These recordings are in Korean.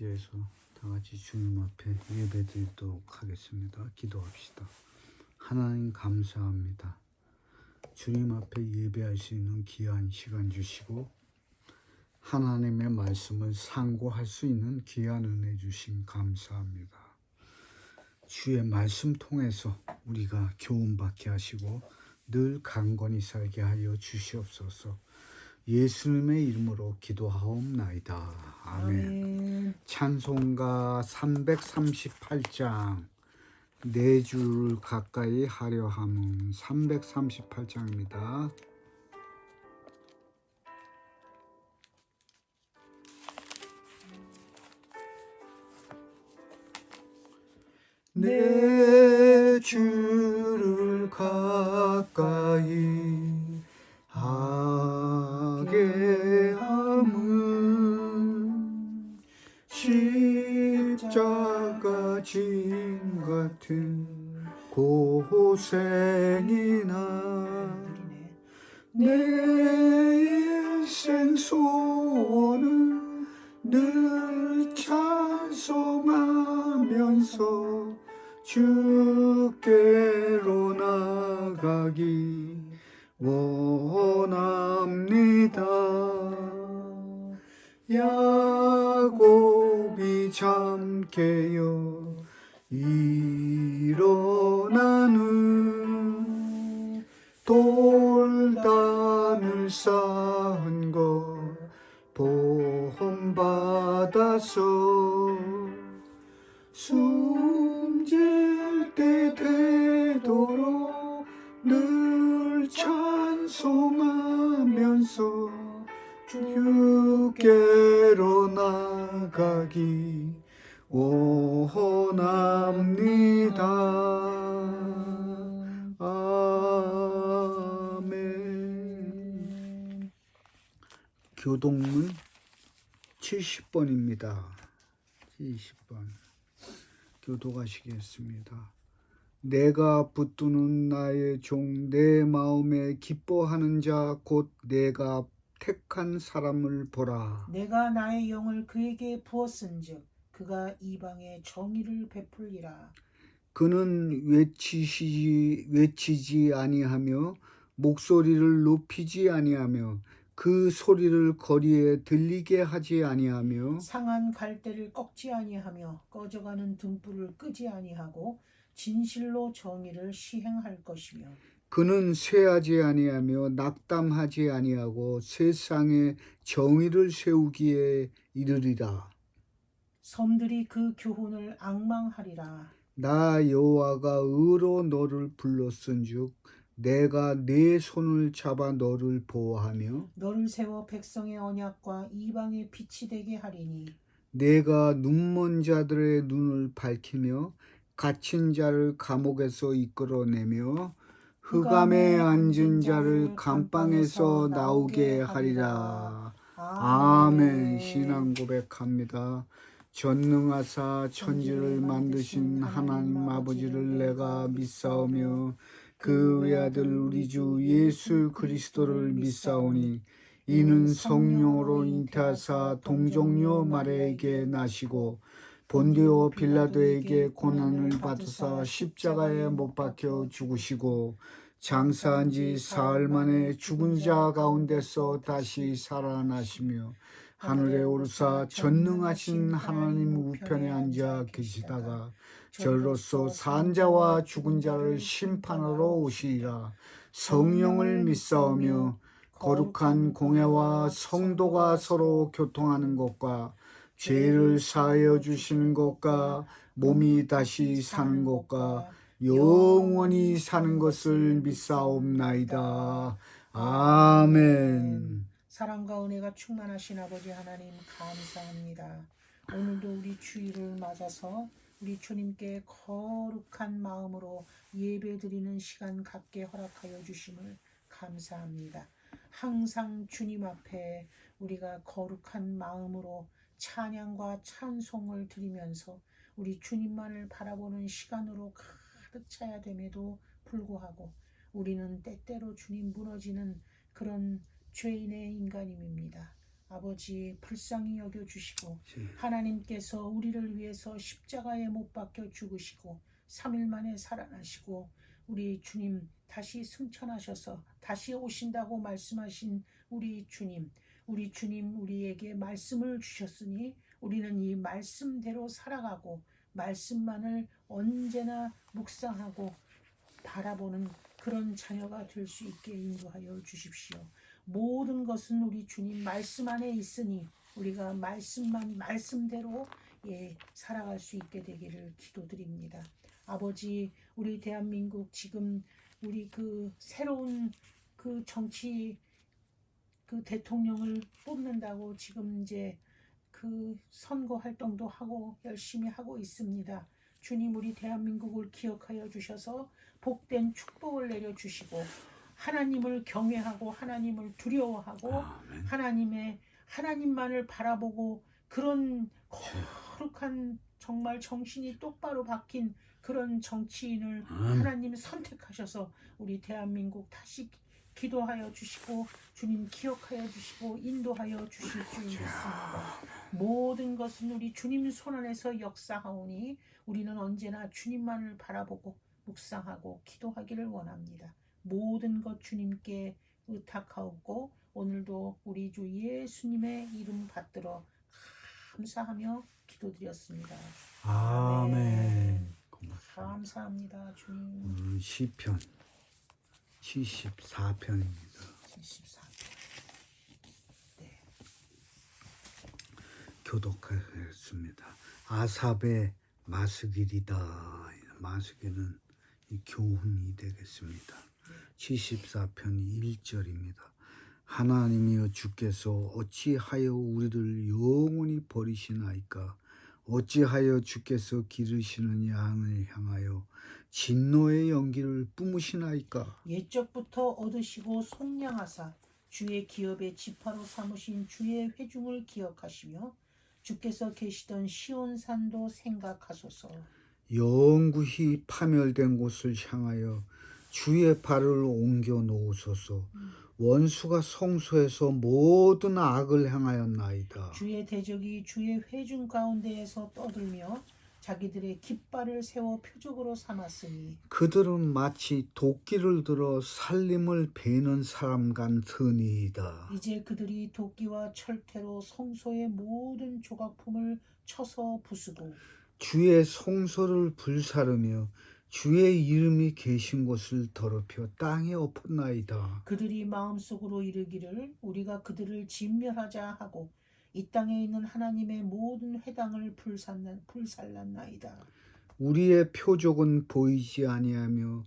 에서 다 같이 주님 앞에 예배드리도록 하겠습니다. 기도합시다. 하나님 감사합니다. 주님 앞에 예배할 수 있는 귀한 시간 주시고 하나님의 말씀을 상고할 수 있는 귀한 은혜 주심 감사합니다. 주의 말씀 통해서 우리가 교훈받게 하시고 늘 강건히 살게 하여 주시옵소서. 예수님의 이름으로 기도하옵나이다. 아멘. 찬송가 338장 네 줄 가까이 하려 함은 338장입니다. 네 줄을 가까이 하게 함은 십자가 짐 같은 고생이나 내 일생 소원은 늘 찬송하면서 주께로 나가기 원합니다. 야곱이 잠 깨어 일어나는 돌단을 쌓은 것 보험받아서 숨질 때 되도록 늘 찬송하면서 주께로 나가기 원합니다. 아멘. 교동문 70번입니다. 70번 교독하시겠습니다. 내가 붙드는 나의 종 내 마음에 기뻐하는 자 곧 내가 택한 사람을 보라. 내가 나의 영을 그에게 부었은즉 그가 이방에 정의를 베풀리라. 그는 외치지 아니하며 목소리를 높이지 아니하며 그 소리를 거리에 들리게 하지 아니하며 상한 갈대를 꺾지 아니하며 꺼져가는 등불을 끄지 아니하고 진실로 정의를 시행할 것이며 그는 쇠하지 아니하며 낙담하지 아니하고 세상에 정의를 세우기에 이르리라. 섬들이 그 교훈을 앙망하리라. 나 여호와가 의로 너를 불렀은즉 내가 네 손을 잡아 너를 보호하며 너를 세워 백성의 언약과 이방의 빛이 되게 하리니 내가 눈먼 자들의 눈을 밝히며 갇힌 자를 감옥에서 이끌어내며 흑암에 앉은 자를 감방에서 나오게 하리라. 아멘. 신앙 고백합니다. 전능하사 천지를 만드신 하나님 아버지를 내가 믿사오며 그 외아들 우리 주 예수 그리스도를 믿사오니 이는 성령으로 잉태하사 동정녀 마리아에게 나시고 본디오 빌라도에게 고난을 받으사 십자가에 못 박혀 죽으시고 장사한 지 사흘 만에 죽은 자 가운데서 다시 살아나시며 하늘에 오르사 전능하신 하나님 우편에 앉아 계시다가 저로서 산 자와 죽은 자를 심판하러 오시리라. 성령을 믿사오며 거룩한 공회와 성도가 서로 교통하는 것과 죄를 사하여 주시는 것과 몸이 다시 사는 것과 영원히 사는 것을 믿사옵나이다. 아멘. 사랑과 은혜가 충만하신 아버지 하나님 감사합니다. 오늘도 우리 주일을 맞아서 우리 주님께 거룩한 마음으로 예배드리는 시간 갖게 허락하여 주심을 감사합니다. 항상 주님 앞에 우리가 거룩한 마음으로 찬양과 찬송을 드리면서 우리 주님만을 바라보는 시간으로 가득 차야 됨에도 불구하고 우리는 때때로 주님 무너지는 그런 죄인의 인간임입니다. 아버지 불쌍히 여겨주시고 하나님께서 우리를 위해서 십자가에 못 박혀 죽으시고 3일 만에 살아나시고 우리 주님 다시 승천하셔서 다시 오신다고 말씀하신 우리 주님 우리에게 말씀을 주셨으니 우리는 이 말씀대로 살아가고 말씀만을 언제나 묵상하고 바라보는 그런 자녀가 될 수 있게 인도하여 주십시오. 모든 것은 우리 주님 말씀 안에 있으니 우리가 말씀대로 살아갈 수 있게 되기를 기도드립니다. 아버지, 우리 대한민국 지금 우리 그 새로운 그 정치 그 대통령을 뽑는다고 지금 이제 그 선거 활동도 하고 열심히 하고 있습니다. 주님, 우리 대한민국을 기억하여 주셔서 복된 축복을 내려주시고 하나님을 경외하고 하나님을 두려워하고 하나님만을 바라보고 그런 거룩한 정말 정신이 똑바로 박힌 그런 정치인을 하나님 선택하셔서 우리 대한민국 다시 기도하여 주시고 주님 기억하여 주시고 인도하여 주실 줄 믿습니다. 모든 것은 우리 주님 손안에서 역사하오니 우리는 언제나 주님만을 바라보고 묵상하고 기도하기를 원합니다. 모든 것 주님께 의탁하옵고 오늘도 우리 주 예수님의 이름 받들어 감사하며 기도드렸습니다. 아멘. 감사합니다, 주님. 시편 74편입니다. 74편. 네. 교독하겠습니다. 아삽의 마스길이다. 마스길은 교훈이 되겠습니다. 74편 1절입니다. 하나님이여 주께서 어찌하여 우리를 영원히 버리시나이까? 어찌하여 주께서 기르시는 양을 향하여 진노의 연기를 뿜으시나이까? 옛적부터 얻으시고 속량하사 주의 기업의 지파로 삼으신 주의 회중을 기억하시며 주께서 계시던 시온산도 생각하소서. 영구히 파멸된 곳을 향하여 주의 발을 옮겨 놓으소서. 원수가 성소에서 모든 악을 향하였나이다. 주의 대적이 주의 회중 가운데에서 떠들며 자기들의 깃발을 세워 표적으로 삼았으니 그들은 마치 도끼를 들어 살림을 베는 사람 같으니이다. 이제 그들이 도끼와 철퇴로 성소의 모든 조각품을 쳐서 부수고 주의 성소를 불사르며 주의 이름이 계신 곳을 더럽혀 땅에 엎었나이다. 그들이 마음속으로 이르기를 우리가 그들을 진멸하자 하고 이 땅에 있는 하나님의 모든 회당을 불살랐나이다. 우리의 표적은 보이지 아니하며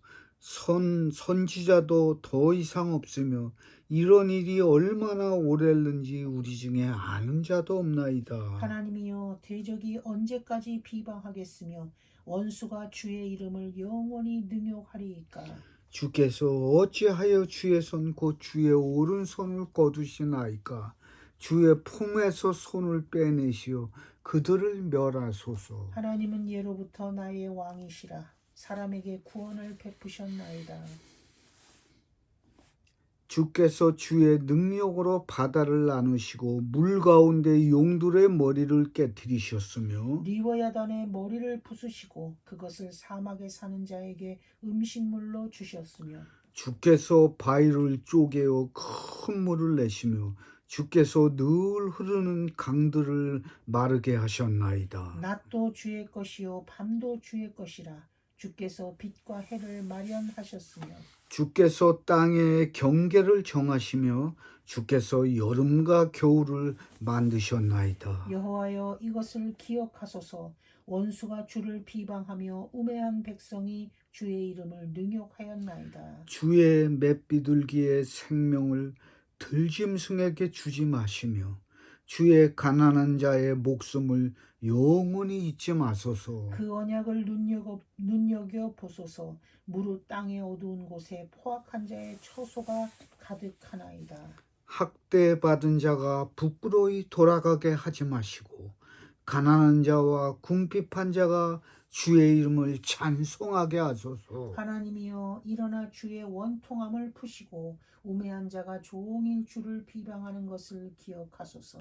선지자도 더 이상 없으며 이런 일이 얼마나 오래는지 우리 중에 아는 자도 없나이다. 하나님이여 대적이 언제까지 비방하겠으며 원수가 주의 이름을 영원히 능욕하리이까? 주께서 어찌하여 주의 손 곧 주의 오른손을 거두시나이까? 주의 품에서 손을 빼내시어 그들을 멸하소서. 하나님은 예로부터 나의 왕이시라. 사람에게 구원을 베푸셨나이다. 주께서 주의 능력으로 바다를 나누시고 물 가운데 용들의 머리를 깨뜨리셨으며 리워야단의 머리를 부수시고 그것을 사막에 사는 자에게 음식물로 주셨으며 주께서 바위를 쪼개어 큰 물을 내시며 주께서 늘 흐르는 강들을 마르게 하셨나이다. 낮도 주의 것이요 밤도 주의 것이라. 주께서 빛과 해를 마련하셨으며 주께서 땅의 경계를 정하시며 주께서 여름과 겨울을 만드셨나이다. 여호와여 이것을 기억하소서. 원수가 주를 비방하며 우매한 백성이 주의 이름을 능욕하였나이다. 주의 맷비둘기의 생명을 들짐승에게 주지 마시며 주의 가난한 자의 목숨을 영원히 잊지 마소서. 그 언약을 눈여겨 보소서. 무릇 땅의 어두운 곳에 포악한 자의 처소가 가득하나이다. 학대받은 자가 부끄러이 돌아가게 하지 마시고 가난한 자와 궁핍한 자가 주의 이름을 찬송하게 하소서. 하나님이여 일어나 주의 원통함을 푸시고 우매한 자가 종일 주를 비방하는 것을 기억하소서.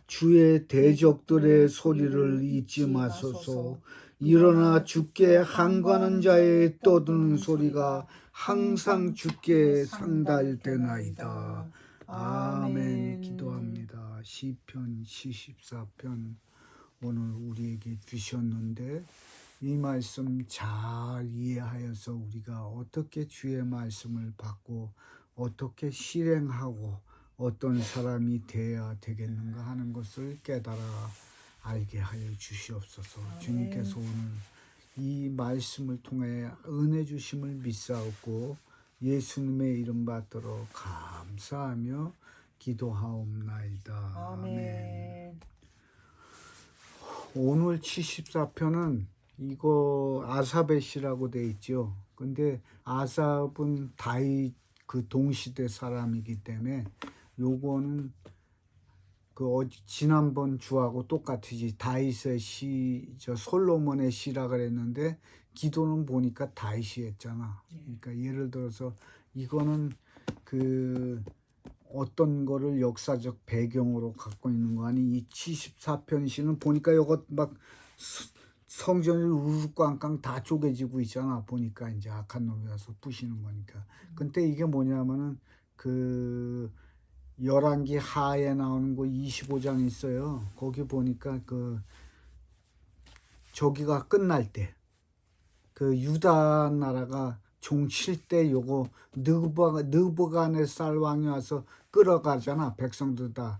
주의 대적들의 소리를 잊지 마소서. 일어나 주께 항거하는 자의 떠드는 소리가 항상 주께 상달되나이다. 아멘. 기도합니다. 시편 74편 오늘 우리에게 주셨는데 이 말씀 잘 이해하여서 우리가 어떻게 주의 말씀을 받고 어떻게 실행하고 어떤 사람이 되어야 되겠는가 하는 것을 깨달아 알게 하여 주시옵소서. 주님께서 오늘 이 말씀을 통해 은혜 주심을 믿사옵고 예수님의 이름 받들어 감사하며 기도하옵나이다. 아멘. 오늘 74편은 이거 아삽의 시라고 돼 있죠. 근데 아삽은 다윗 그 동시대 사람이기 때문에 요거는 지난번 주하고 똑같으지. 다윗의 시, 저 솔로몬의 시라 그랬는데 기도는 보니까 다윗이 했잖아. 그러니까 예를 들어서 이거는 그 어떤 거를 역사적 배경으로 갖고 있는 거 아니. 이 74편 시는 보니까 요거 막 성전이 우르르꽝꽝 다 쪼개지고 있잖아. 보니까 이제 악한 놈이 와서 부시는 거니까. 근데 이게 뭐냐면은 그 열왕기 하에 나오는 거 25장 있어요. 거기 보니까 그 저기가 끝날 때 그 유다 나라가 종칠 때 요거 느부갓네살 왕이 와서 끌어가잖아. 백성들 다.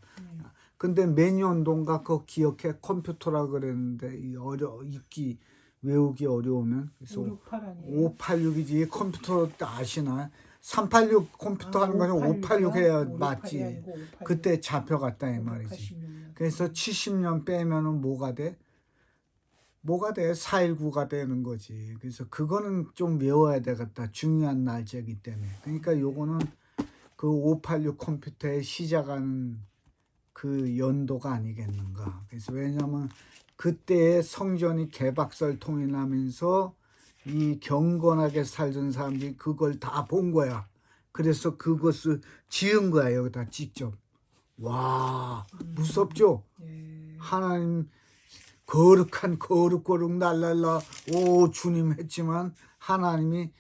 근데 몇 년도인가 그거 기억해. 컴퓨터라 그랬는데 읽기 외우기 어려우면 그래서 586이지. 컴퓨터 아시나? 386 컴퓨터 하는 거는 586 해야 맞지. 그때 잡혀갔다 이 말이지. 그래서 70년 빼면은 뭐가 돼? 뭐가 돼? 4.19가 되는 거지. 그래서 그거는 좀 외워야 되겠다. 중요한 날짜이기 때문에. 그러니까 요거는 그 586 컴퓨터에 시작하는 그 연도가 아니겠는가. 그래서 왜냐하면 그때의 성전이 개박살 통일하면서 이 경건하게 살던 사람들이 그걸 다 본 거야. 그래서 그것을 지은 거야. 여기다 직접. 와, 무섭죠? 하나님 거룩한 거룩거룩 날랄라 오 주님 했지만 하나님이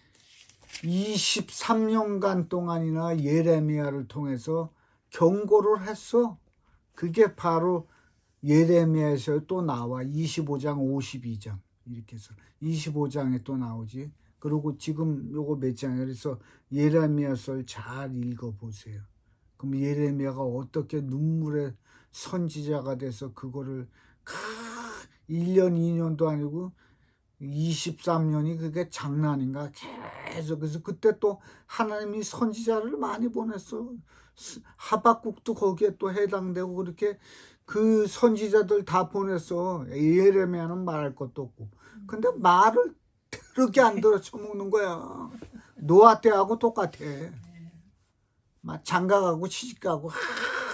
23년간 동안이나 예레미야를 통해서 경고를 했어. 그게 바로 예레미야에서 또 나와. 25장 52장 이렇게 해서 25장에 또 나오지. 그리고 지금 요거 몇 장이야. 그래서 예레미야서를 잘 읽어보세요. 그럼 예레미야가 어떻게 눈물의 선지자가 돼서 그거를 1년 2년도 아니고 23년이 그게 장난인가 계속. 그래서 그때 또 하나님이 선지자를 많이 보냈어. 하박국도 거기에 또 해당되고 그렇게 그 선지자들 다 보냈어. 예레미야는 말할 것도 없고. 근데 말을 그렇게 안 들어 쳐먹는 거야. 노아 때하고 똑같아. 막 장가가고 시집가고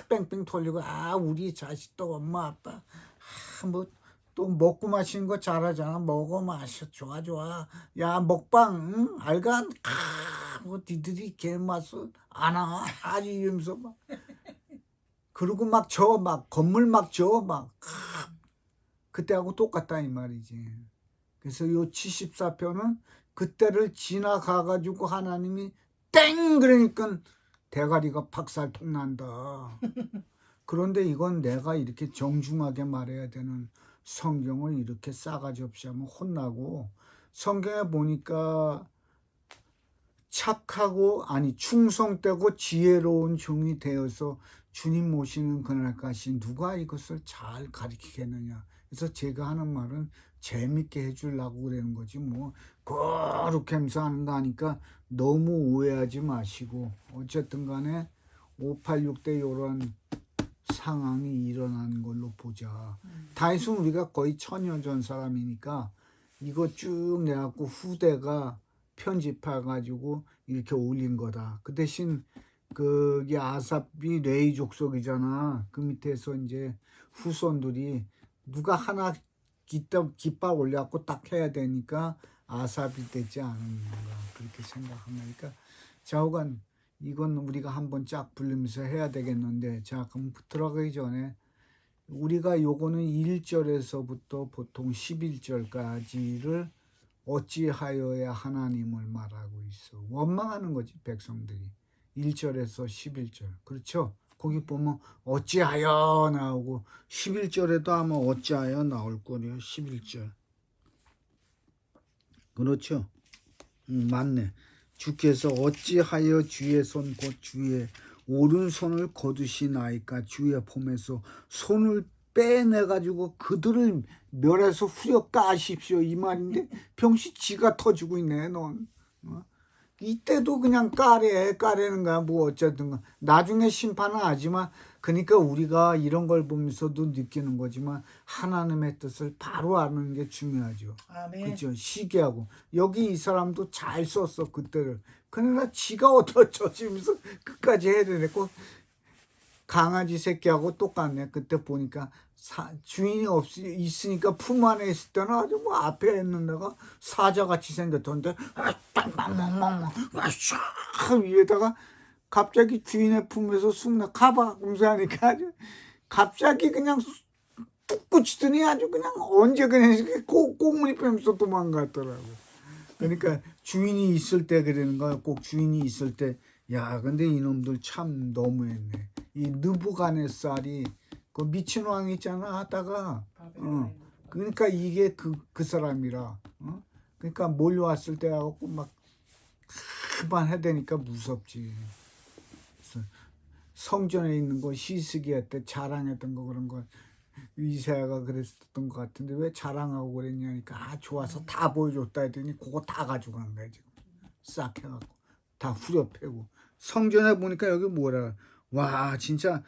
뺑뺑 돌리고 우리 자식도 엄마 아빠 뭐 또 먹고 마시는 거 잘하잖아. 먹어 마셔 좋아. 야 먹방 응? 알간 뭐 니들이 개 맛을 아나 아주 이러면서 막 그리고 막 건물 막 그때하고 똑같다 이 말이지. 그래서 요 74편은 그때를 지나가 가지고 하나님이 땡 그러니까 대가리가 박살통 난다. 그런데 이건 내가 이렇게 정중하게 말해야 되는 성경을 이렇게 싸가지 없이 하면 혼나고, 성경에 보니까 착하고 충성되고 지혜로운 종이 되어서 주님 모시는 그날까지 누가 이것을 잘 가르치겠느냐. 그래서 제가 하는 말은 재밌게 해주려고 그러는 거지 뭐 그렇게 하면서 하는 거 하니까 너무 오해하지 마시고, 어쨌든 간에 586 때 이런 상황이 일어난 걸로 보자. 다윗은 우리가 거의 1000년 전 사람이니까 이거 쭉 내갖고 후대가 편집해가지고 이렇게 올린 거다. 그 대신 그게 아삽이 레위 족속이잖아. 그 밑에서 이제 후손들이 누가 하나 깃발 올려갖고 딱 해야 되니까 아삽이 되지 않았는가 그렇게 생각합니다. 좌우간 이건 우리가 한번 쫙 불리면서 해야 되겠는데, 자 그럼 들어가기 전에 우리가 요거는 1절에서부터 보통 11절까지를 어찌하여야 하나님을 말하고 있어. 원망하는 거지 백성들이. 1절에서 11절. 그렇죠? 거기 보면 어찌하여 나오고 11절에도 아마 어찌하여 나올 거예요. 11절. 그렇죠? 맞네. 주께서 어찌하여 주의 손 곧 주의 오른손을 거두시나이까. 주의 폼에서 손을 빼내가지고 그들을 멸해서 후려 까십시오 이 말인데, 병시 지가 터지고 있네 넌. 이때도 그냥 까래는 거야. 뭐 어쨌든 나중에 심판은 하지만, 그러니까 우리가 이런 걸 보면서도 느끼는 거지만 하나님의 뜻을 바로 아는 게 중요하죠. 아멘. 그죠? 시기하고 여기 이 사람도 잘 썼어 그때를. 그러나 지가 어쩌면서 끝까지 해야 되고, 강아지 새끼하고 똑같네. 그때 보니까 주인이 있으니까 품 안에 있을 때는 아주 뭐 앞에 있는 데가 사자같이 생겼던데, 위에다가 갑자기 주인의 품에서 쑥나 가봐 검사하니까 아주 갑자기 그냥 뚝 붙이더니 아주 그냥 언제 그냥 꽁무니 빼면서 도망갔더라고. 그러니까 주인이 있을 때 그러는 거야. 꼭 주인이 있을 때. 야, 근데 이놈들 참 너무했네. 이 느부갓네살이 그 미친 왕 있잖아 하다가, 그러니까 이게 그 사람이라. 그러니까 몰려왔을 때 하고 막 그만해대니까 무섭지. 그래서 성전에 있는 거 시스기야 때 자랑했던 거 그런 거 이사야가 그랬었던 것 같은데 왜 자랑하고 그랬냐니까, 좋아서 다 보여줬다 했더니 그거 다 가져간 거야 지금. 싹 해갖고 다 후려패고. 성전에 보니까 여기 뭐라, 와 진짜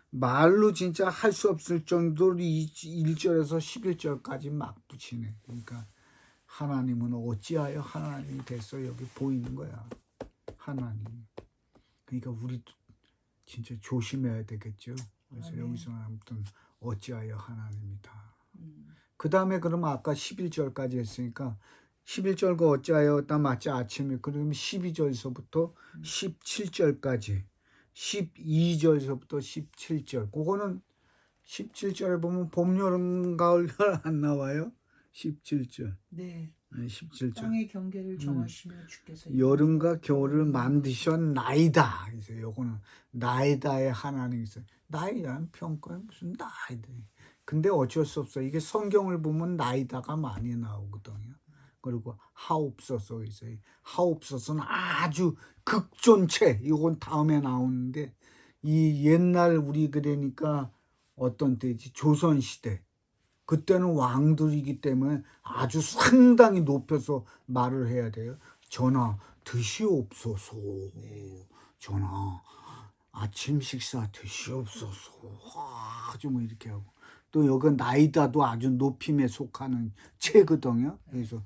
말로 진짜 할 수 없을 정도로 1절에서 11절까지 막 붙이네. 그러니까 하나님은 어찌하여 하나님이 됐어 여기 보이는 거야. 하나님. 그러니까 우리도 진짜 조심해야 되겠죠. 그래서 아멘. 여기서 아무튼 어찌하여 하나님이다. 그 다음에 그러면 아까 11절까지 했으니까 11절과 어찌하여 딱 맞지 아침에, 그러면 12절서부터 17절까지 12절서부터 17절, 그거는 17절에 보면 봄, 여름, 가을 안 나와요? 17절. 네. 17절. 땅의 경계를 정하시며 주께서 여름과 겨울을 만드셨나이다. 그래서 요거는 나이다의 하나님이 있어요. 나이다는 평가에 무슨 나이다. 근데 어쩔 수 없어. 이게 성경을 보면 나이다가 많이 나오거든요. 그리고 하옵소서 있어요. 하옵소서는 아주 극존체. 이건 다음에 나오는데, 이 옛날 우리 그러니까 어떤 때지? 조선시대. 그때는 왕들이기 때문에 아주 상당히 높여서 말을 해야 돼요. 전하 드시옵소서. 전하 아침 식사 드시옵소서. 아주 뭐 이렇게 하고, 또 여기 나이다도 아주 높임에 속하는 채거든요. 그래서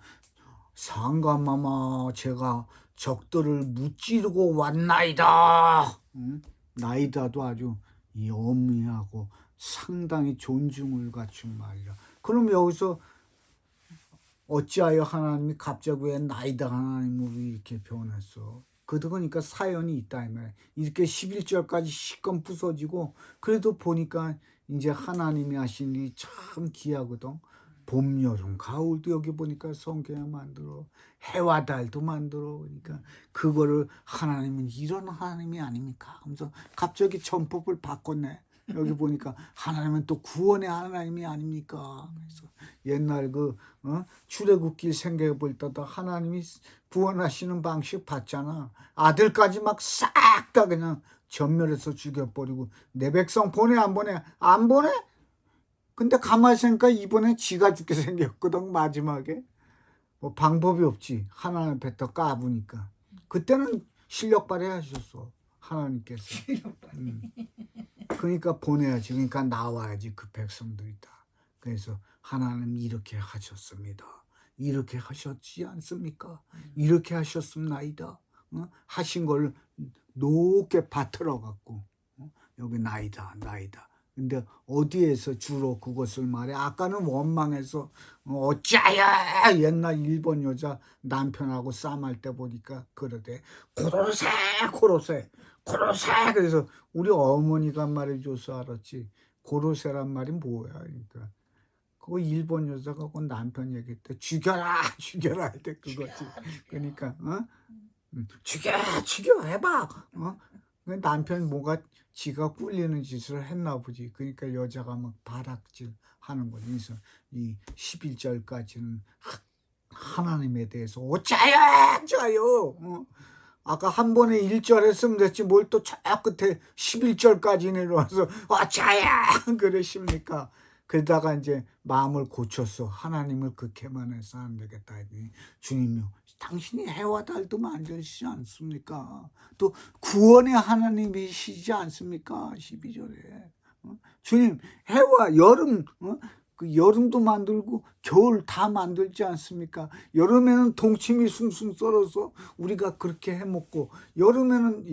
상감마마 제가 적들을 무찌르고 왔나이다. 나이다도 아주 이 어미하고 상당히 존중을 갖춘 말이라. 그럼 여기서 어찌하여 하나님이 갑자기 왜 나이다 하나님으로 이렇게 변했어? 그러니까 사연이 있다 이 말이야. 이렇게 11절까지 시건 부서지고, 그래도 보니까 이제 하나님이 하신 일이 참 귀하거든. 봄, 여름, 가을도 여기 보니까 성경에 만들어, 해와 달도 만들어. 그러니까 그거를 하나님은 이런 하나님이 아닙니까? 하면서 갑자기 전법을 바꿨네. 여기 보니까 하나님은 또 구원의 하나님이 아닙니까? 그래서 옛날 출애굽길 생각해 볼 때도 하나님이 구원하시는 방식 봤잖아. 아들까지 막 싹 다 그냥 전멸해서 죽여버리고, 내 백성 보내 안 보내? 안 보내? 근데 가만히 생각하니까 이번에 지가 죽게 생겼거든 마지막에. 뭐 방법이 없지. 하나님 뱉어 까부니까. 그때는 실력 발휘하셨어 하나님께서. 그러니까 보내야지. 그러니까 나와야지 그 백성들이 다. 그래서 하나님 이렇게 하셨습니다. 이렇게 하셨지 않습니까? 이렇게 하셨습나이다. 하신 걸 높게 받들어 갖고, 여기 나이다 나이다. 근데 어디에서 주로 그것을 말해? 아까는 원망해서 어짜야 옛날 일본 여자 남편하고 싸움할 때 보니까 그러대. 고로세 고로세 고로세. 그래서 우리 어머니가 말해줘서 알았지. 고로세란 말이 뭐야? 그러니까 그거 일본 여자가 그 남편 얘기했대. 죽여라 죽여라 할 때 그거지. 그러니까 죽여 해봐. 그 남편 뭐가 지가 꿀리는 짓을 했나 보지. 그러니까 여자가 막 바락질 하는 거지. 그래서 이 11절까지는 하나님에 대해서 어짜야 짜요. 아까 한 번에 1절 했으면 됐지 뭘 또 저 끝에 11절까지 내려와서 어짜야 그러십니까? 그러다가 이제 마음을 고쳤어. 하나님을 그렇게만 해서 안 되겠다. 주님이 당신이 해와 달도 만드시지 않습니까? 또 구원의 하나님이시지 않습니까? 12절에. 주님 해와 여름 그 여름도 만들고 겨울 다 만들지 않습니까? 여름에는 동치미 숭숭 썰어서 우리가 그렇게 해먹고 여름에는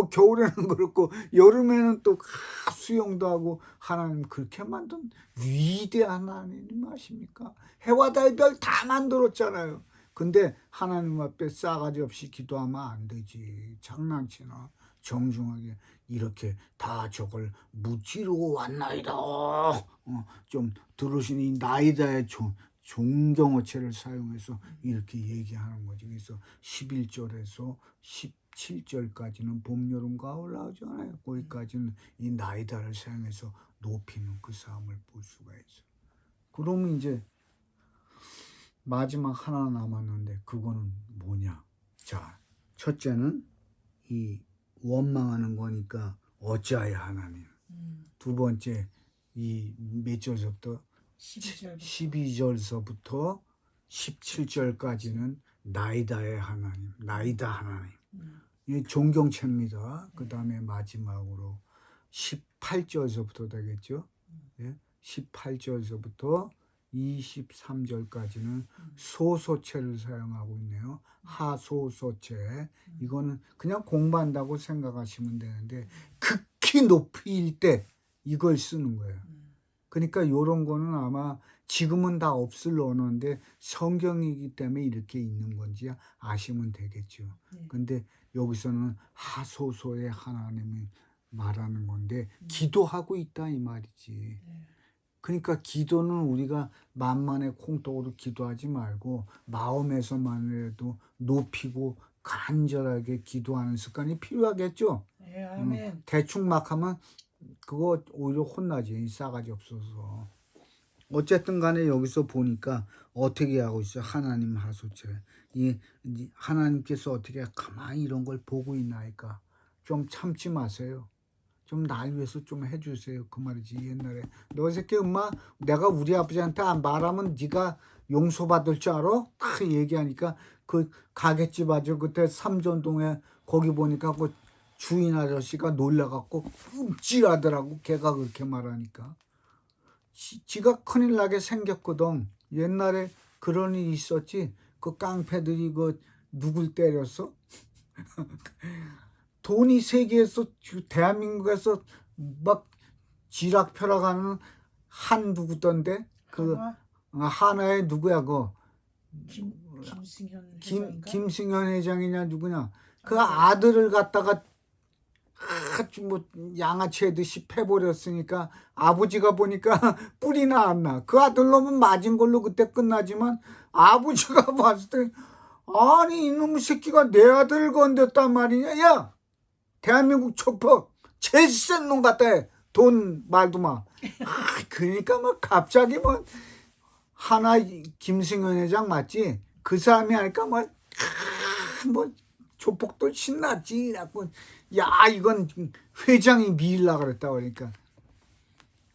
겨울에는 그렇고 여름에는 또 수영도 하고 하나님 그렇게 만든 위대한 하나님 아십니까? 해와 달 별 다 만들었잖아요. 근데 하나님 앞에 싸가지 없이 기도하면 안 되지. 장난치나. 정중하게 이렇게 다 저걸 무찌르 왔나이다. 좀 들으시니 나이다의 존경어체를 사용해서 이렇게 얘기하는 거지. 그래서 11절에서 17절까지는 봄, 여름, 가을 나오잖아요. 거기까지는 이 나이다를 사용해서 높이는 그 싸움을 볼 수가 있어. 그러면 이제 마지막 하나 남았는데 그거는 뭐냐? 자, 첫째는 이 원망하는 거니까 어찌하여 하나님. 두 번째 이 몇 절서부터 12절서부터 17절까지는 나이다의 하나님, 나이다 하나님. 이 존경체입니다. 그 다음에 마지막으로 18절서부터 되겠죠. 18절서부터 23절까지는 소소체를 사용하고 있네요. 하소소체. 이거는 그냥 공부한다고 생각하시면 되는데 극히 높일 때 이걸 쓰는 거예요. 그러니까 이런 거는 아마 지금은 다 없을 언어인데 성경이기 때문에 이렇게 있는 건지 아시면 되겠죠. 근데 여기서는 하소소의 하나님이 말하는 건데 기도하고 있다 이 말이지. 그러니까 기도는 우리가 만만의 콩떡으로 기도하지 말고 마음에서만이라도 높이고 간절하게 기도하는 습관이 필요하겠죠. 네, 아멘. 대충 막 하면 그거 오히려 혼나지. 싸가지 없어서. 어쨌든 간에 여기서 보니까 어떻게 하고 있어요. 하나님 하소체. 이 하나님께서 어떻게 가만히 이런 걸 보고 있나니까 좀 참지 마세요. 좀 날 위해서 좀 해주세요. 그 말이지. 옛날에 너 새끼 엄마 내가 우리 아버지한테 안 말하면 네가 용서받을 줄 알아? 딱 얘기하니까 그 가게집 아주 그때 삼전동에 거기 보니까 그 주인 아저씨가 놀라갖고 움찔하더라고. 걔가 그렇게 말하니까. 지가 큰일 나게 생겼거든. 옛날에 그런 일이 있었지. 그 깡패들이 그 누굴 때렸어? 돈이 세계에서 대한민국에서 막 지락펴락하는 한 누구던데 그 하나의 누구야 그 김승현 회장인가? 김승현 회장이냐 누구냐 그 아들을 갖다가 아주 뭐 양아치하듯이 패버렸으니까 아버지가 보니까 뿔이나 안 나. 그 아들 놈은 맞은 걸로 그때 끝나지만 아버지가 봤을 때 아니 이놈의 새끼가 내 아들을 건졌단 말이냐. 야 대한민국 첩보 제일 센 놈 같다. 돈 말도 마. 그러니까 뭐 갑자기 뭐 하나 김승현 회장 맞지? 그 사람이 하니까 뭐 조폭도 신났지. 야 이건 회장이 미일라 그랬다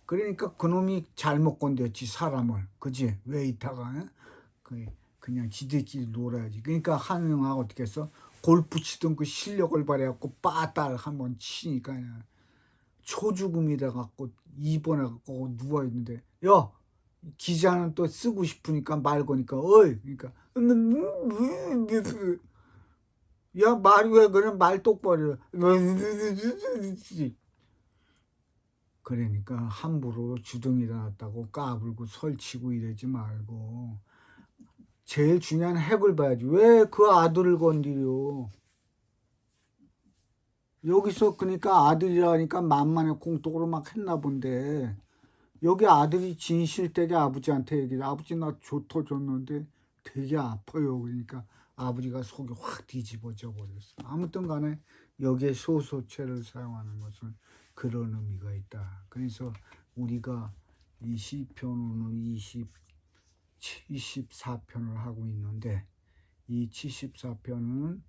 그러니까 그놈이 잘못 건드렸지 사람을. 그지? 웨이터가 그냥 지들끼리 놀아야지. 그러니까 한영아가 어떻게 했어? 골프 치던 그 실력을 발휘해갖고 빠따를 한번 치니까 그냥 초죽음이라 갖고 입원해갖고 누워있는데 야 기자는 또 쓰고 싶으니까 말 거니까 어이 그러니까 야 말이 왜 그래 말 똑바로 그러니까 함부로 주둥이 일어났다고 까불고 설치고 이러지 말고 제일 중요한 핵을 봐야지. 왜 그 아들을 건드려? 여기서 그러니까 아들이라니까 만만의 공덕으로 막 했나 본데 여기 아들이 진실되게 아버지한테 얘기해. 아버지 나 터졌는데 되게 아파요. 그러니까 아버지가 속이 확 뒤집어져 버렸어. 아무튼 간에 여기에 소소체를 사용하는 것은 그런 의미가 있다. 그래서 우리가 이 시편 오늘 74편을 하고 있는데 이 74편은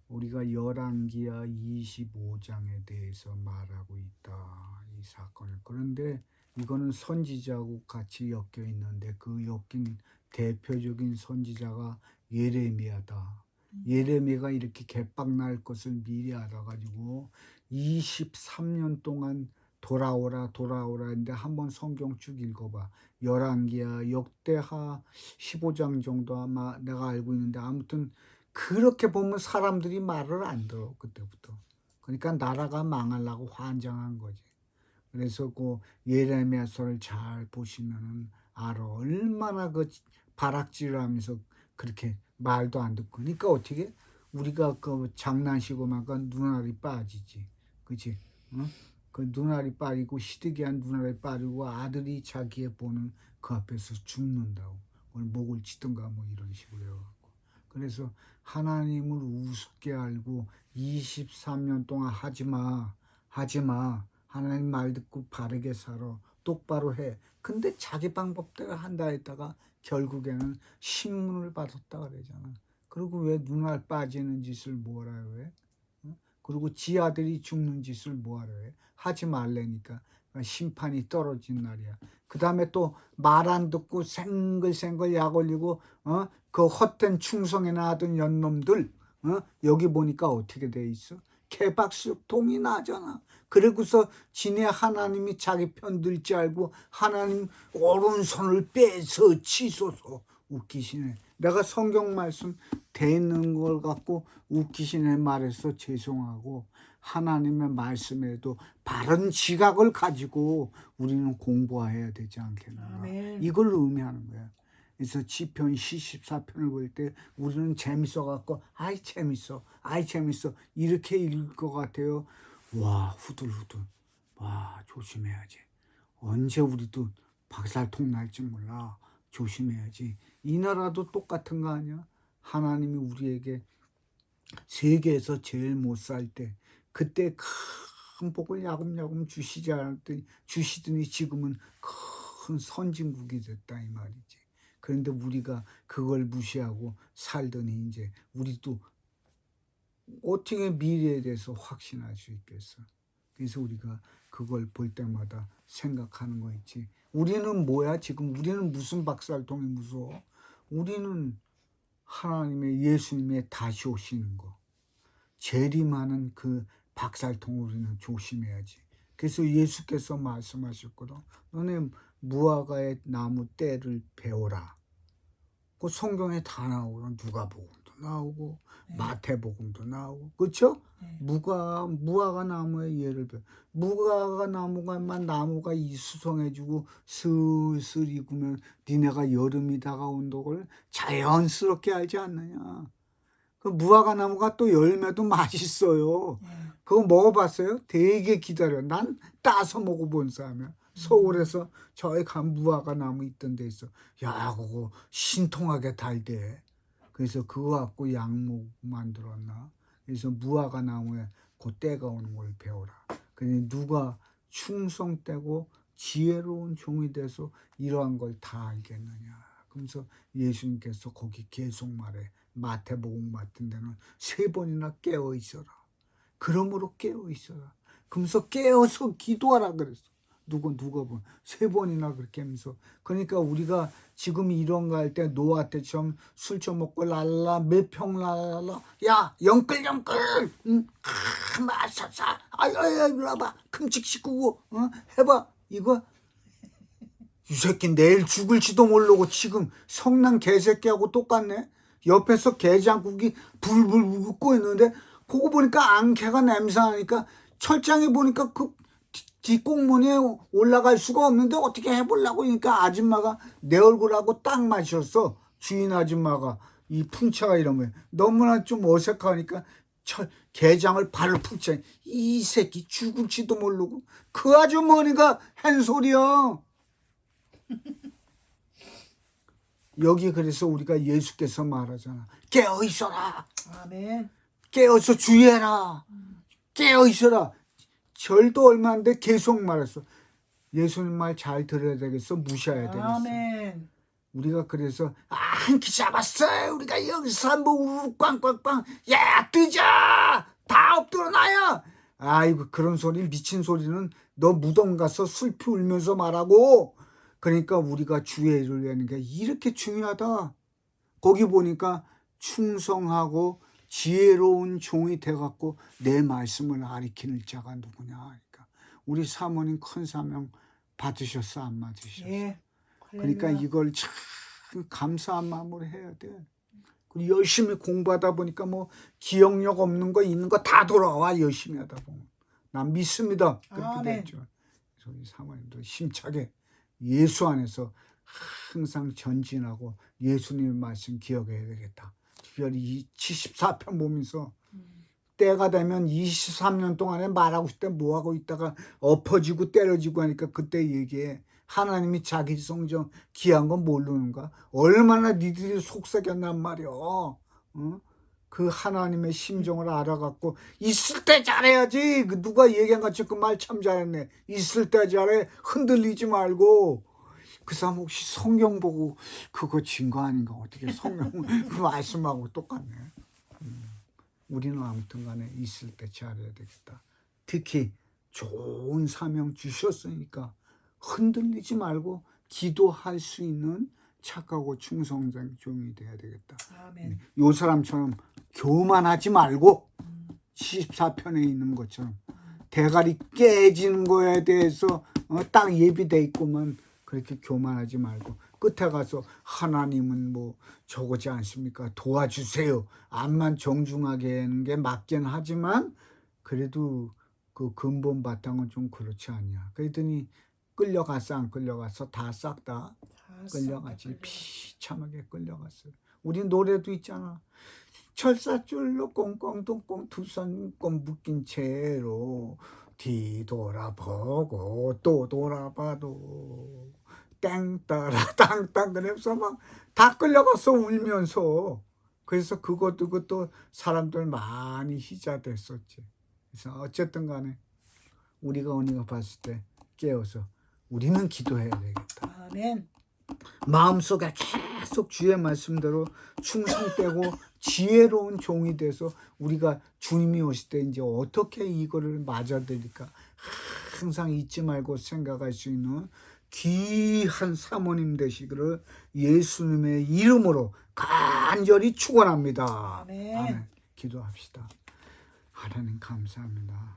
우리가 열왕기하 25장에 대해서 말하고 있다. 이 사건을. 그런데 이거는 선지자하고 같이 엮여 있는데 그 엮인 대표적인 선지자가 예레미야다. 예레미야가 이렇게 개빡 날 것을 미리 알아가지고 23년 동안 돌아오라 했는데 한번 성경 쭉 읽어봐. 열왕기하 역대하 15장 정도 아마 내가 알고 있는데 아무튼 그렇게 보면 사람들이 말을 안 들어 그때부터. 그러니까 나라가 망하려고 환장한 거지. 그래서 그 예레미야서를 잘 보시면은 알아. 얼마나 그 바락질하면서 그렇게 말도 안 듣고. 그러니까 어떻게 우리가 그 장난치고 막 눈알이 빠지지. 그치? 어? 그 눈알이 빠지고 시드기한 눈알이 빠지고 아들이 자기의 보는 그 앞에서 죽는다고. 목을 치든가 뭐 이런 식으로 해갖고. 그래서 하나님을 우습게 알고 23년 동안 하지마. 하나님 말 듣고 바르게 살아. 똑바로 해. 근데 자기 방법대로 한다 했다가 결국에는 신문을 받았다 그러잖아. 그리고 왜 눈알 빠지는 짓을 뭐라 해? 그리고 지 아들이 죽는 짓을 뭐하러 해? 하지 말라니까. 심판이 떨어진 날이야. 그 다음에 또 말 안 듣고 생글생글 약 올리고 그 헛된 충성이나 하던 연놈들 여기 보니까 어떻게 돼 있어? 개박수통이 나잖아. 그러고서 지네 하나님이 자기 편 들지 알고 하나님 오른손을 빼서 치소서. 웃기시네. 내가 성경 말씀 되는 걸 갖고 웃기시네 말해서 죄송하고 하나님의 말씀에도 바른 지각을 가지고 우리는 공부해야 되지 않겠는가. 아멘. 이걸 의미하는 거야. 그래서 시편 74편을 볼 때 우리는 재밌어 갖고 아이 재밌어 이렇게 읽을 것 같아요. 와 후들후들 와 조심해야지. 언제 우리도 박살통 날지 몰라. 조심해야지. 이 나라도 똑같은 거 아니야? 하나님이 우리에게 세계에서 제일 못 살 때 그때 큰 복을 야금야금 주시더니 지금은 큰 선진국이 됐다 이 말이지. 그런데 우리가 그걸 무시하고 살더니 이제 우리도 어떻게 미래에 대해서 확신할 수 있겠어. 그래서 우리가 그걸 볼 때마다 생각하는 거 있지. 우리는 뭐야 지금 우리는 무슨 박살통이 무서워? 우리는 하나님의 예수님의 다시 오시는 거. 재림하는 그 박살통을 우리는 조심해야지. 그래서 예수께서 말씀하셨거든. 너네 무화과의 나무 때를 배워라. 그 성경에 다 나오고 누가복음도 나오고 마태복음도 나오고 그렇죠? 무화과 나무의 예를 들어 무화과 나무가 이수성해지고 슬슬 익으면 니네가 여름이 다가온 걸 자연스럽게 알지 않느냐. 그 무화과 나무가 또 열매도 맛있어요. 그거 먹어봤어요? 되게 기다려. 난 따서 먹어본 사람이야. 서울에서 저기 간 무화과 나무 있던 데 있어. 야, 그거 신통하게 달대. 그래서 그거 갖고 약목 만들었나? 그래서 무화과 나무에 그 때가 오는 걸 배워라. 그러니 누가 충성되고 지혜로운 종이 돼서 이러한 걸 다 알겠느냐. 그러면서 예수님께서 거기 계속 말해. 마태복음 같은 데는 3번이나 깨어 있어라. 그러므로 깨어 있어라. 그러면서 깨어서 기도하라 그랬어. 누가 보면 3번이나 그렇게 하면서. 그러니까 우리가 지금 이런 거 할 때 노아 때처럼 술 처먹고 랄라 몇 평 랄라 야 영끌 마사사 아야 이리 와봐 큼직 씻고 해봐 이거 이 새끼 내일 죽을지도 모르고 지금 성난 개새끼하고 똑같네. 옆에서 게장국이 불불 굽고 있는데 그거 보니까 앙캐가 냄새나니까 철장에 보니까 그 뒷공문에 올라갈 수가 없는데 어떻게 해보려고 하니까 아줌마가 내 얼굴하고 딱 맞췄어. 주인 아줌마가. 이 풍차가 이러면 너무나 좀 어색하니까 게장을 발을 푹 차. 이 새끼 죽을지도 모르고 그 아주머니가 한 소리야. 여기 그래서 우리가 예수께서 말하잖아. 깨어 있어라. 아멘. 깨어서 주의해라. 깨어 있어라. 절도 얼마 안 돼 계속 말했어. 예수님 말 잘 들어야 되겠어. 무시해야 되겠어. 아멘. 우리가 그래서 한 키 잡았어. 우리가 여기서 한번 우르르 꽝꽝꽝. 야 뜨자. 다 엎드러나요. 아이고 그런 소리 미친 소리는 너 무덤 가서 슬피 울면서 말하고. 그러니까 우리가 주의 일을 하는 게 이렇게 중요하다. 거기 보니까 충성하고 지혜로운 종이 돼갖고 내 말씀을 가리키는 자가 누구냐 하니까 우리 사모님 큰 사명 받으셨어 안 받으셨어? 예. 그러니까 할렐루야. 이걸 참 감사한 마음으로 해야 돼. 그리고 열심히 공부하다 보니까 뭐 기억력 없는 거 있는 거 다 돌아와. 열심히 하다 보면 난 믿습니다. 그렇게 아멘. 됐죠. 그래서 우리 사모님도 힘차게 예수 안에서 항상 전진하고 예수님의 말씀 기억해야 되겠다. 특별히 이 74편 보면서 때가 되면 23년 동안에 말하고 싶을 때 뭐하고 있다가 엎어지고 때려지고 하니까 그때 얘기해. 하나님이 자기 성정 귀한 건 모르는가? 얼마나 니들이 속삭였단 말이야. 그 하나님의 심정을 알아갖고 있을 때 잘해야지. 누가 얘기한 것처럼 그 말 참 잘했네. 있을 때 잘해. 흔들리지 말고. 그 사람 혹시 성경 보고 그거 진 거 아닌가? 어떻게 성경 그 말씀하고 똑같네. 우리는 아무튼 간에 있을 때 잘해야 되겠다. 특히 좋은 사명 주셨으니까 흔들리지 말고 기도할 수 있는 착하고 충성된 종이 돼야 되겠다. 아멘. 요 사람처럼 교만하지 말고 14편에 있는 것처럼 대가리 깨지는 거에 대해서 딱 예비돼 있고만 그렇게 교만하지 말고 끝에 가서 하나님은 뭐 저거지 않습니까? 도와주세요. 암만 정중하게 하는 게 맞긴 하지만 그래도 그 근본 바탕은 좀 그렇지 않냐. 그랬더니 끌려갔어 안 끌려갔어? 다 싹 다 끌려가지. 비참하게 끌려갔어요. 우리 노래도 있잖아. 철사줄로 꽁꽁동꽁 두 손 꽁 묶인 채로 뒤돌아보고 또 돌아봐도 땡 따라 땅땅 그래서 막 다 끌려갔어 울면서. 그래서 그것도 사람들 많이 희자됐었지. 그래서 어쨌든 간에 우리가 언니가 봤을 때 깨어서 우리는 기도해야 되겠다. 아멘. 마음속에 계속 주의 말씀대로 충성되고 지혜로운 종이 돼서 우리가 주님이 오실 때 이제 어떻게 이거를 맞아들일까 항상 잊지 말고 생각할 수 있는 귀한 사모님 되시기를 예수님의 이름으로 간절히 축원합니다. 아멘. 기도합시다. 하나님 감사합니다.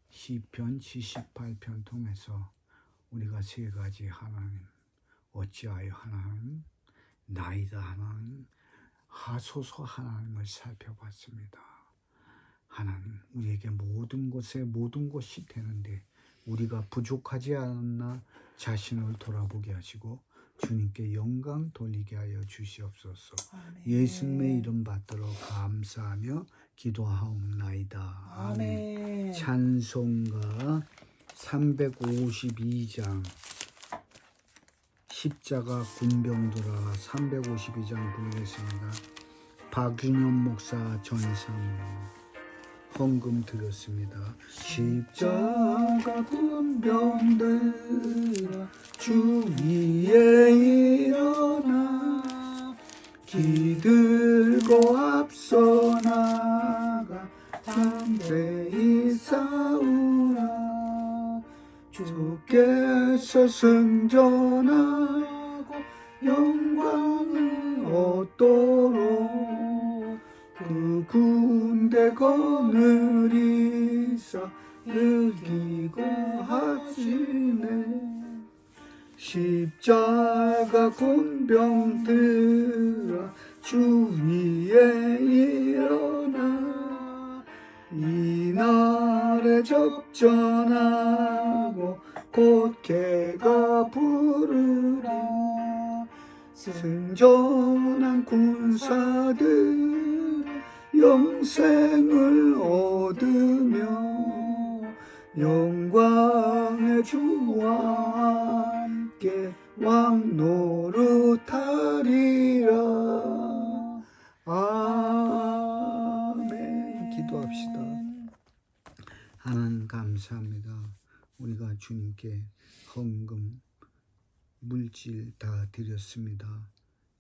시편 78편 통해서 우리가 세 가지 하나님 어찌하여 하나님 나이다 하나님 하소서 하나님을 살펴봤습니다. 하나님 우리에게 모든 것에 모든 것이 되는데 우리가 부족하지 않았나 자신을 돌아보게 하시고 주님께 영광 돌리게 하여 주시옵소서. 아멘. 예수님의 이름 받들어 감사하며 기도하옵나이다. 아멘. 찬송가 352장 십자가 군병들아 352장 부르겠습니다. 박윤현 목사 전상 헌금 드렸습니다. 십자가 군병들아 주 위에 일어나 기들고 앞서 나가 담대히 싸우라. 주께서 승전하고 영광을 얻도록 그 군대 거느리사 이기고 하시네. 십자가 군병들아 주 위에 일어나 이날에 접전하고 곧 개가 부르라. 승전한 군사들 영생을 얻으며 영광의 주와 함께 왕 노릇하리라. 아멘. 기도합시다. 하나님 감사합니다. 우리가 주님께 헌금, 물질 다 드렸습니다.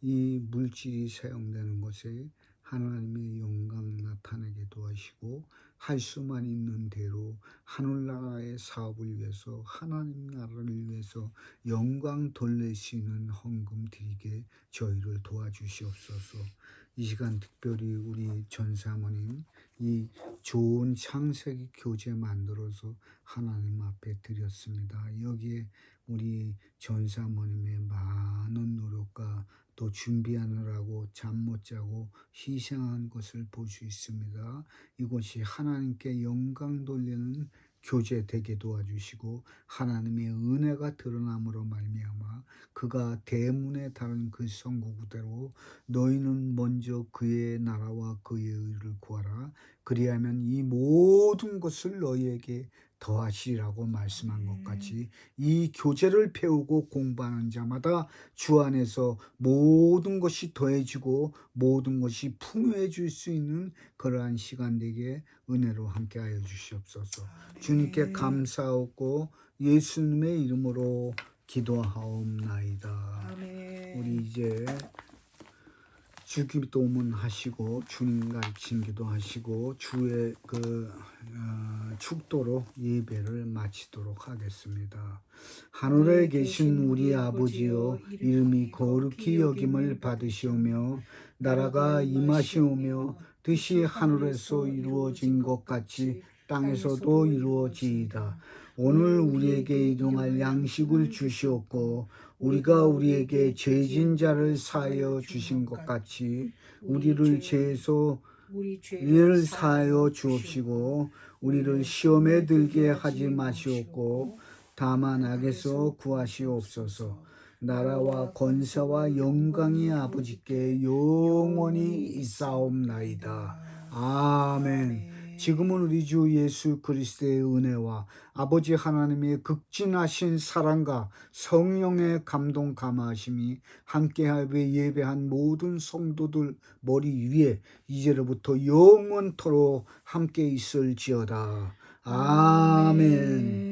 이 물질이 사용되는 곳에 하나님의 영광 나타내게 도와주시고 할 수만 있는 대로 하늘나라의 사업을 위해서 하나님 나라를 위해서 영광 돌릴 수 있는 헌금 드리게 저희를 도와주시옵소서. 이 시간 특별히 우리 전사모님 이 좋은 창세기 교재 만들어서 하나님 앞에 드렸습니다. 여기에 우리 전사모님의 많은 노력과 또 준비하느라고 잠 못 자고 희생한 것을 볼 수 있습니다. 이곳이 하나님께 영광 돌리는 교제 되게 도와주시고 하나님의 은혜가 드러남으로 말미암아 그가 대문에 다른 그 선구구대로 너희는 먼저 그의 나라와 그의 의를 구하라. 그리하면 이 모든 것을 너희에게 더하시라고 말씀한 것 같이 이 교제를 배우고 공부하는 자마다 주 안에서 모든 것이 더해지고 모든 것이 풍요해질 수 있는 그러한 시간 되게 은혜로 함께하여 주시옵소서. 주님께 감사하고 예수님의 이름으로 기도하옵나이다. 아멘. 우리 이제 주기도문 하시고 주님 가르친 기도하시고 주의 축도로 예배를 마치도록 하겠습니다. 하늘에 계신 우리 아버지여 이름이 거룩히 여김을 받으시오며 나라가 임하시오며 뜻이 하늘에서 이루어진 것 같이 땅에서도 이루어지이다. 오늘 우리에게 일용할 양식을 주시옵고 우리가 우리에게 죄진 자를 사하여 주신 것 같이 우리를 죄에서 우리를 사하여 주옵시고 우리를 시험에 들게 하지 마시옵고 다만 악에서 구하시옵소서. 나라와 권세와 영광이 아버지께 영원히 있사옵나이다. 아멘. 지금은 우리 주 예수 그리스도의 은혜와 아버지 하나님의 극진하신 사랑과 성령의 감동 감화하심이 함께하여 예배한 모든 성도들 머리 위에 이제로부터 영원토록 함께 있을지어다. 아멘.